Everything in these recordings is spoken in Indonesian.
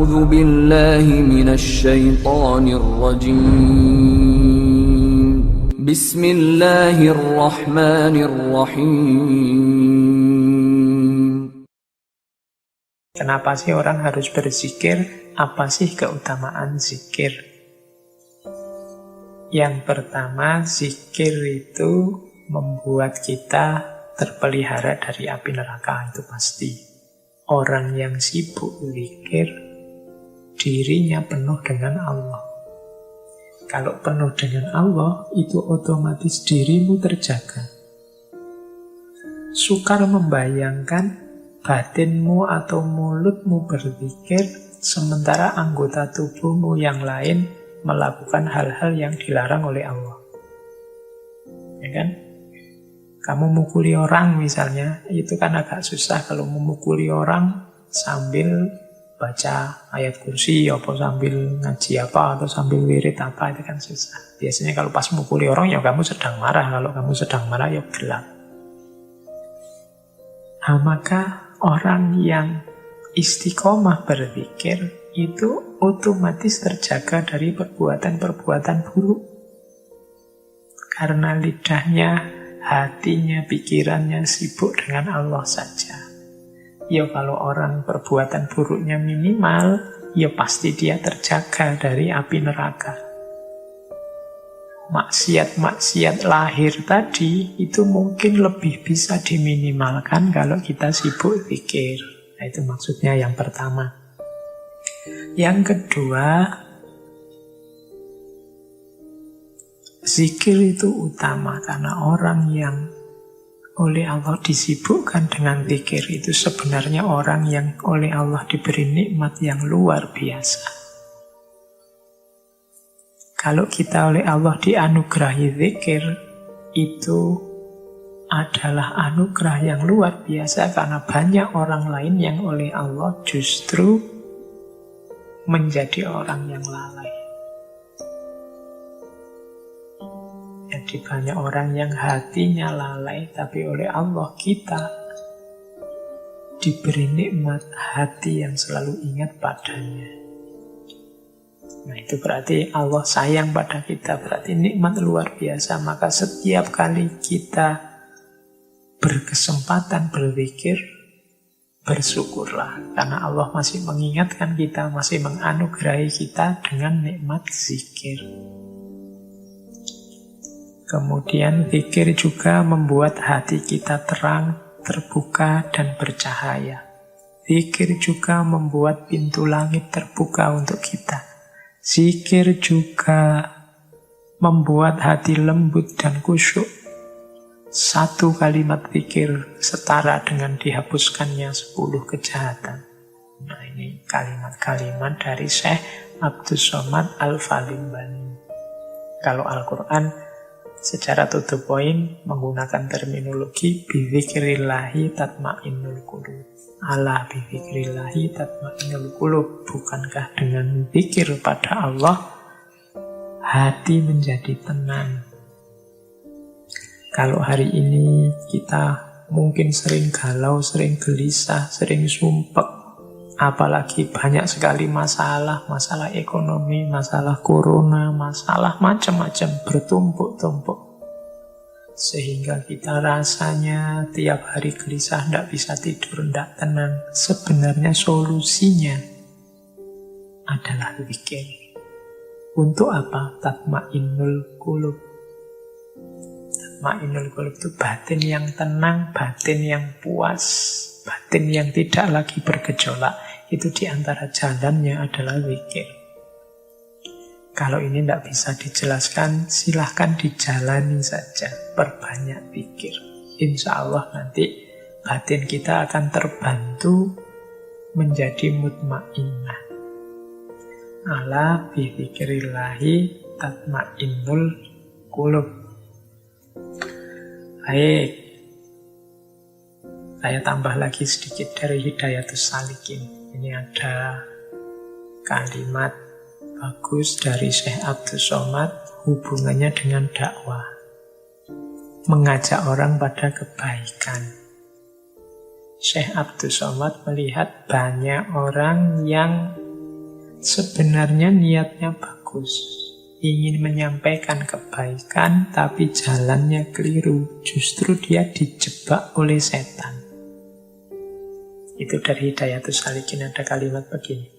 أعوذ بالله من الشيطان الرجيم بسم الله الرحمن الرحيم. Kenapa sih orang harus berzikir? Apa sih keutamaan zikir? Yang pertama, zikir itu membuat kita terpelihara dari api neraka, itu pasti. Orang yang sibuk zikir, dirinya penuh dengan Allah. Kalau penuh dengan Allah, itu otomatis dirimu terjaga. Sukar membayangkan batinmu atau mulutmu berzikir, sementara anggota tubuhmu yang lain melakukan hal-hal yang dilarang oleh Allah. Ya kan? Kamu mukuli orang misalnya, itu kan agak susah kalau memukuli orang sambil baca ayat kursi, atau sambil ngaji apa, atau sambil wirid apa, itu kan susah. Biasanya kalau pas mukuli orang, ya kamu sedang marah. Kalau kamu sedang marah, ya gelap. Nah, maka orang yang istiqomah berzikir itu otomatis terjaga dari perbuatan-perbuatan buruk. Karena lidahnya, hatinya, pikirannya sibuk dengan Allah saja. Ya kalau orang perbuatan buruknya minimal, ya pasti dia terjaga dari api neraka. Maksiat-maksiat lahir tadi itu mungkin lebih bisa diminimalkan kalau kita sibuk zikir. Nah, itu maksudnya yang pertama. Yang kedua, zikir itu utama karena orang yang oleh Allah disibukkan dengan zikir itu sebenarnya orang yang oleh Allah diberi nikmat yang luar biasa. Kalau kita oleh Allah dianugerahi zikir, itu adalah anugerah yang luar biasa karena banyak orang lain yang oleh Allah justru menjadi orang yang lalai. Jadi banyak orang yang hatinya lalai, tapi oleh Allah kita diberi nikmat hati yang selalu ingat padanya. Nah, itu berarti Allah sayang pada kita, berarti nikmat luar biasa. Maka setiap kali kita berkesempatan berzikir, bersyukurlah. Karena Allah masih mengingatkan kita, masih menganugerahi kita dengan nikmat zikir. Kemudian zikir juga membuat hati kita terang, terbuka, dan bercahaya. Zikir juga membuat pintu langit terbuka untuk kita. Zikir juga membuat hati lembut dan khusyuk. Satu kalimat zikir setara dengan dihapuskannya 10 kejahatan. Nah, ini kalimat-kalimat dari Syekh Abdus Somad Al-Falimbani. Kalau Al-Quran secara to the point menggunakan terminologi bidzikrillahi tatmainnul qulub. Ala bidzikrillahi tatmainnul qulub. Bukankah dengan zikir pada Allah hati menjadi tenang? Kalau hari ini kita mungkin sering galau, sering gelisah, sering sumpek, apalagi banyak sekali masalah ekonomi, masalah corona, masalah macam-macam bertumpuk-tumpuk. Sehingga kita rasanya tiap hari gelisah, tidak bisa tidur, tidak tenang. Sebenarnya solusinya adalah zikir. Untuk apa? Tatmainnul qulub. Tatmainnul qulub itu batin yang tenang, batin yang puas, batin yang tidak lagi bergejolak. Itu diantara jalannya adalah zikir. Kalau ini tidak bisa dijelaskan, silahkan dijalani saja. Perbanyak zikir. Insya Allah nanti batin kita akan terbantu menjadi mutmainnah. Ala bidzikrillahi tatmainnul qulub. Baik. Saya tambah lagi sedikit dari Hidayatus Salikin. Ini ada kalimat bagus dari Syekh Abdus Somad hubungannya dengan dakwah. Mengajak orang pada kebaikan. Syekh Abdus Somad melihat banyak orang yang sebenarnya niatnya bagus, ingin menyampaikan kebaikan, tapi jalannya keliru. Justru dia dijebak oleh setan. Itu dari Hidayatus Salikin ada kalimat begini.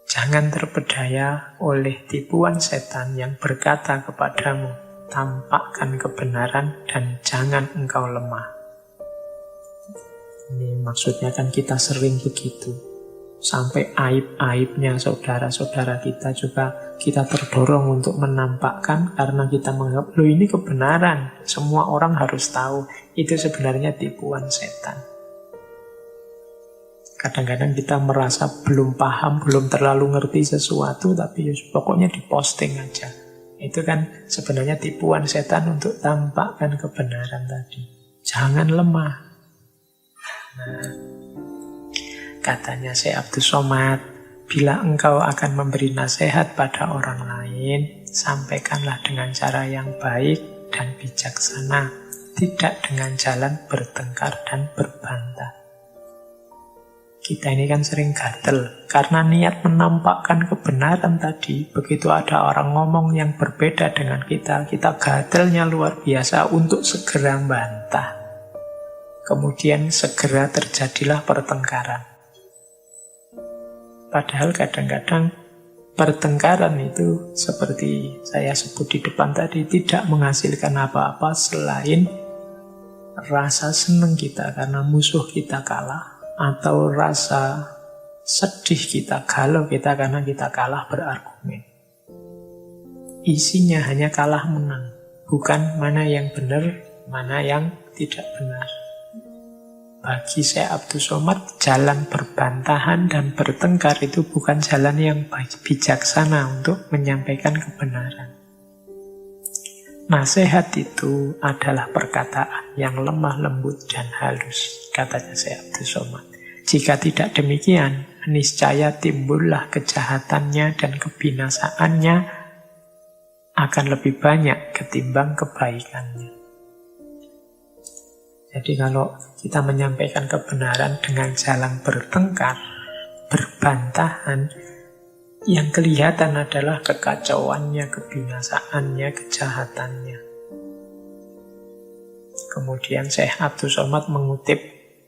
Jangan terpedaya oleh tipuan setan yang berkata kepadamu, tampakkan kebenaran dan jangan engkau lemah. Ini maksudnya kan kita sering begitu. Sampai aib-aibnya saudara-saudara kita juga kita terdorong untuk menampakkan karena kita menganggap, loh ini kebenaran, semua orang harus tahu. Itu sebenarnya tipuan setan. Kadang-kadang kita merasa belum paham, belum terlalu ngerti sesuatu, tapi pokoknya diposting aja. Itu kan sebenarnya tipuan setan untuk tampakkan kebenaran tadi. Jangan lemah. Nah, katanya Syekh Abdus Somad, bila engkau akan memberi nasihat pada orang lain, sampaikanlah dengan cara yang baik dan bijaksana, tidak dengan jalan bertengkar dan berbantah. Kita ini kan sering gatel, karena niat menampakkan kebenaran tadi, begitu ada orang ngomong yang berbeda dengan kita gatelnya luar biasa untuk segera bantah. Kemudian segera terjadilah pertengkaran. Padahal kadang-kadang pertengkaran itu seperti saya sebut di depan tadi tidak menghasilkan apa-apa selain rasa senang kita karena musuh kita kalah, atau rasa sedih kita, galau kita karena kita kalah berargumen. Isinya hanya kalah menang, bukan mana yang benar, mana yang tidak benar. Bagi Syekh Abdus Somad, jalan berbantahan dan bertengkar itu bukan jalan yang bijaksana untuk menyampaikan kebenaran. Nasihat itu adalah perkataan yang lemah lembut dan halus, katanya Syekh Abdus Somad. Jika tidak demikian, niscaya timbullah kejahatannya dan kebinasaannya akan lebih banyak ketimbang kebaikannya. Jadi kalau kita menyampaikan kebenaran dengan jalan bertengkar, berbantahan, yang kelihatan adalah kekacauannya, kebinasaannya, kejahatannya. Kemudian Syekh Abdus Somad mengutip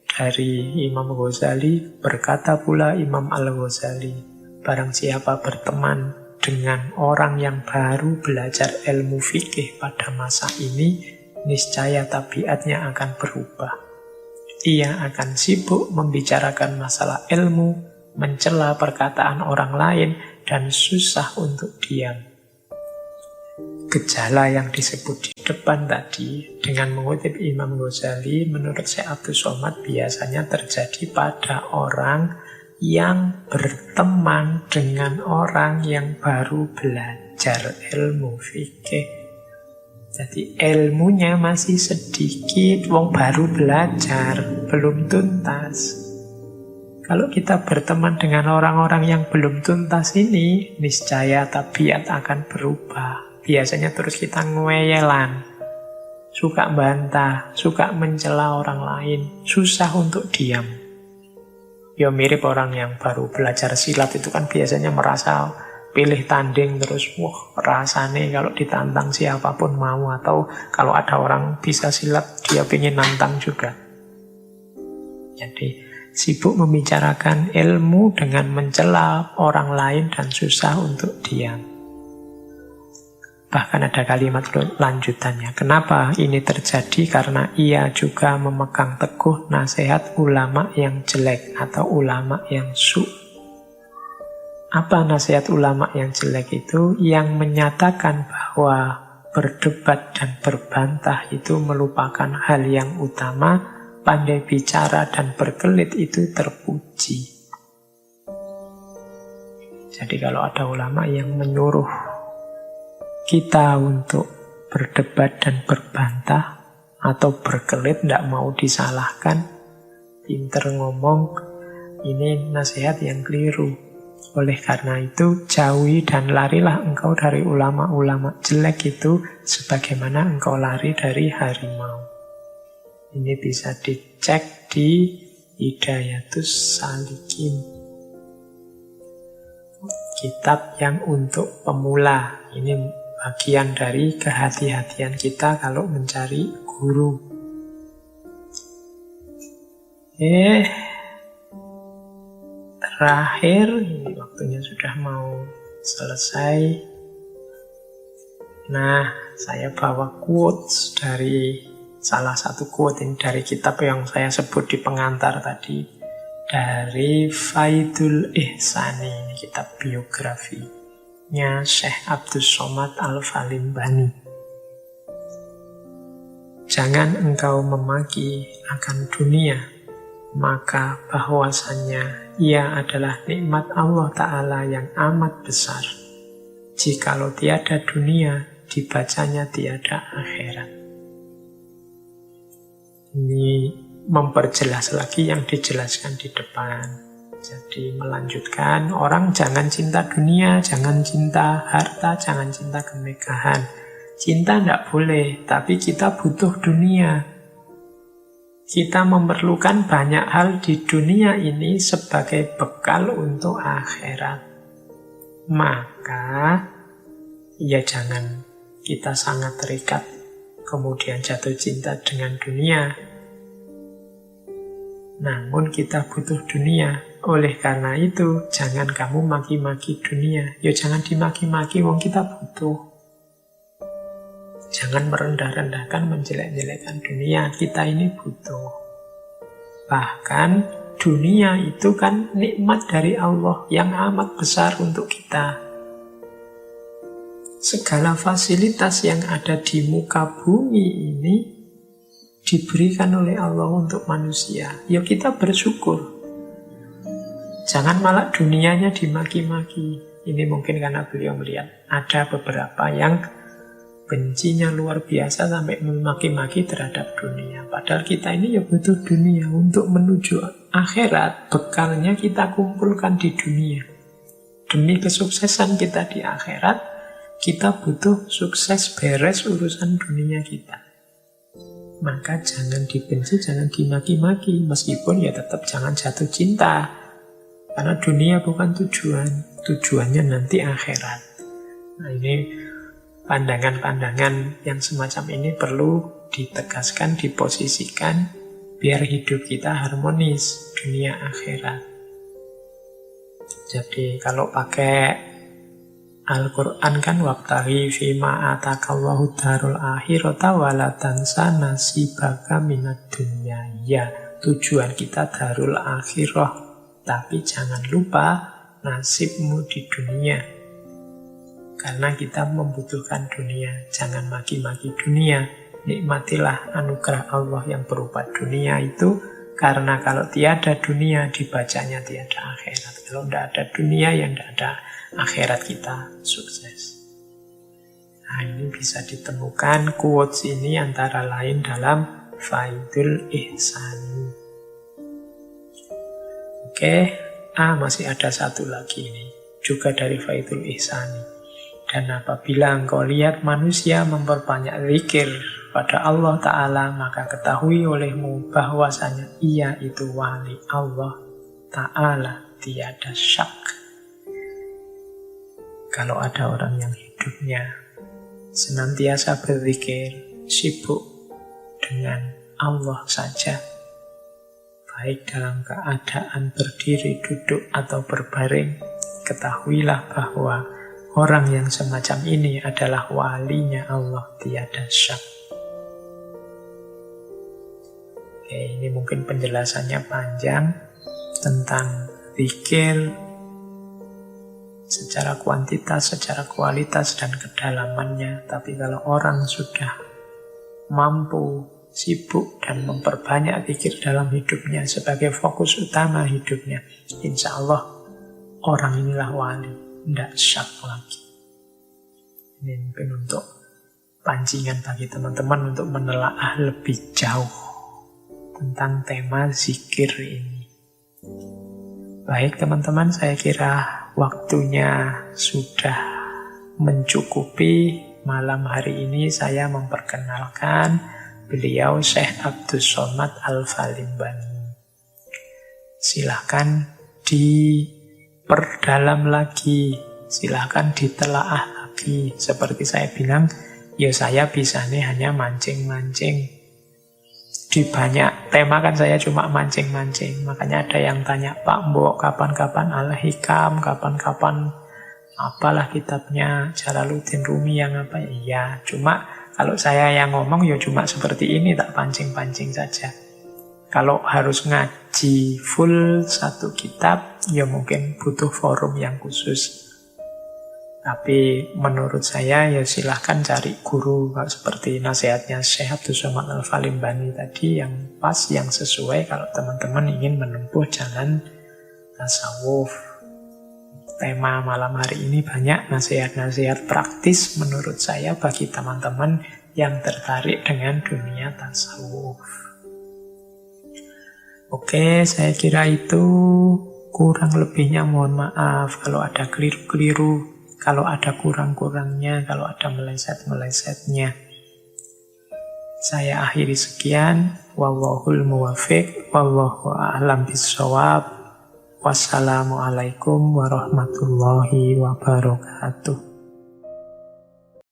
dari Imam Ghazali, berkata pula Imam Al-Ghazali, barang siapa berteman dengan orang yang baru belajar ilmu fikih pada masa ini, niscaya tabiatnya akan berubah. Ia akan sibuk membicarakan masalah ilmu, mencela perkataan orang lain, dan susah untuk diam. Gejala yang disebut di depan tadi, dengan mengutip Imam Ghazali, menurut Syekh Abdus Somad biasanya terjadi pada orang yang berteman dengan orang yang baru belajar ilmu fikih. Jadi ilmunya masih sedikit, wong baru belajar, belum tuntas. Kalau kita berteman dengan orang-orang yang belum tuntas ini, niscaya tabiat akan berubah. Biasanya terus kita ngeweyelan, suka bantah, suka mencela orang lain, susah untuk diam. Ya mirip orang yang baru belajar silat itu kan biasanya merasa pilih tanding terus, wah rasanya kalau ditantang siapapun mau, atau kalau ada orang bisa silat dia pengen nantang juga. Jadi sibuk membicarakan ilmu dengan mencela orang lain dan susah untuk diam. Bahkan ada kalimat lanjutannya. Kenapa ini terjadi? Karena ia juga memegang teguh nasihat ulama yang jelek atau ulama yang su'. Apa nasihat ulama yang jelek itu? Yang menyatakan bahwa berdebat dan berbantah itu merupakan hal yang utama, pandai bicara dan berkelit itu terpuji. Jadi kalau ada ulama yang menyuruh kita untuk berdebat dan berbantah atau berkelit, tidak mau disalahkan, pinter ngomong, ini nasihat yang keliru. Oleh karena itu, jauhi dan larilah engkau dari ulama-ulama jelek itu sebagaimana engkau lari dari harimau. Ini bisa dicek di Hidayatus Salikin. kitab yang untuk pemula. Ini bagian dari kehati-hatian kita kalau mencari guru. Terakhir, ini waktunya sudah mau selesai. Nah, saya bawa quotes dari salah satu quote ini dari kitab yang saya sebut di pengantar tadi, dari Faidul Ihsani, ini kitab biografinya Syekh Abdus Somad Al-Falimbani. Jangan engkau memaki akan dunia, maka bahwasannya ia adalah nikmat Allah Ta'ala yang amat besar. Jikalau tiada dunia, dibacanya tiada akhirat. Ini memperjelas lagi yang dijelaskan di depan. Jadi melanjutkan, orang jangan cinta dunia, jangan cinta harta, jangan cinta kemegahan. Cinta tidak boleh, tapi kita butuh dunia. Kita memerlukan banyak hal di dunia ini sebagai bekal untuk akhirat. Maka, ya jangan kita sangat terikat, kemudian jatuh cinta dengan dunia. Namun kita butuh dunia. Oleh karena itu, jangan kamu maki-maki dunia. Ya jangan dimaki-maki, wong kita butuh. Jangan merendah-rendahkan, menjelek-jelekkan dunia. Kita ini butuh. Bahkan dunia itu kan nikmat dari Allah yang amat besar untuk kita. Segala fasilitas yang ada di muka bumi ini diberikan oleh Allah untuk manusia. Ya kita bersyukur. Jangan malah dunianya dimaki-maki. Ini mungkin karena beliau melihat ada beberapa yang bencinya luar biasa sampai memaki-maki terhadap dunia. Padahal kita ini ya butuh dunia untuk menuju akhirat. Bekalnya kita kumpulkan di dunia. Demi kesuksesan kita di akhirat, kita butuh sukses beres urusan dunia kita. Maka jangan dibenci, jangan dimaki-maki. Meskipun ya tetap jangan jatuh cinta. Karena dunia bukan tujuan. Tujuannya nanti akhirat. Nah ini pandangan-pandangan yang semacam ini perlu ditegaskan, diposisikan, biar hidup kita harmonis, dunia akhirat. Jadi kalau pakai Al-Quran kan wabtaghi fima atakallahu darul akhirata wala tansa nasibaka minad dunya. Ya, tujuan kita darul akhirah, tapi jangan lupa nasibmu di dunia. Karena kita membutuhkan dunia. Jangan maki-maki dunia. Nikmatilah anugerah Allah yang berupa dunia itu. Karena kalau tiada dunia, dibacanya tiada akhirat. Kalau tidak ada dunia, yang tidak ada akhirat kita sukses. Nah ini bisa ditemukan quotes ini antara lain dalam Faidul Ihsani. Oke, masih ada satu lagi ini. Juga dari Faidul Ihsani. Dan apabila engkau lihat manusia memperbanyak zikir pada Allah Ta'ala, maka ketahui olehmu bahwasanya ia itu wali Allah Ta'ala, tiada syak. Kalau ada orang yang hidupnya senantiasa berzikir, sibuk dengan Allah saja, baik dalam keadaan berdiri, duduk, atau berbaring, ketahuilah bahwa orang yang semacam ini adalah walinya Allah, tiada syak. Oke, ini mungkin penjelasannya panjang tentang zikir secara kuantitas, secara kualitas, dan kedalamannya. Tapi kalau orang sudah mampu, sibuk, dan memperbanyak zikir dalam hidupnya sebagai fokus utama hidupnya, insya Allah orang inilah wali. Tidak syak lagi. Ini mungkin untuk pancingan bagi teman-teman untuk menelaah lebih jauh tentang tema zikir ini. Baik teman-teman, saya kira waktunya sudah mencukupi. Malam hari ini saya memperkenalkan beliau Syekh Abdus Somad Al-Falimbani. Silahkan diperdalam lagi Silahkan ditelaah lagi. Seperti saya bilang, ya saya bisanya hanya mancing-mancing. Di banyak tema kan saya cuma mancing-mancing. Makanya ada yang tanya, Pak Mbok, kapan-kapan Al-Hikam, kapan-kapan apalah kitabnya Jalaluddin Rumi yang apa ya. Iya, cuma kalau saya yang ngomong ya cuma seperti ini, tak pancing-pancing saja. Kalau harus ngaji full satu kitab, ya mungkin butuh forum yang khusus. Tapi menurut saya ya silahkan cari guru seperti nasihatnya Syekh Abdul Somad Al-Falimbani tadi, yang pas, yang sesuai kalau teman-teman ingin menempuh jalan tasawuf. Tema malam hari ini banyak nasihat-nasihat praktis menurut saya bagi teman-teman yang tertarik dengan dunia tasawuf. Oke, saya kira itu. Kurang lebihnya mohon maaf kalau ada keliru-keliru, kalau ada kurang-kurangnya, kalau ada meleset-melesetnya. Saya akhiri sekian. Wallahul muwaffiq, wallahu a'lam bishawab. Wassalamualaikum warahmatullahi wabarakatuh.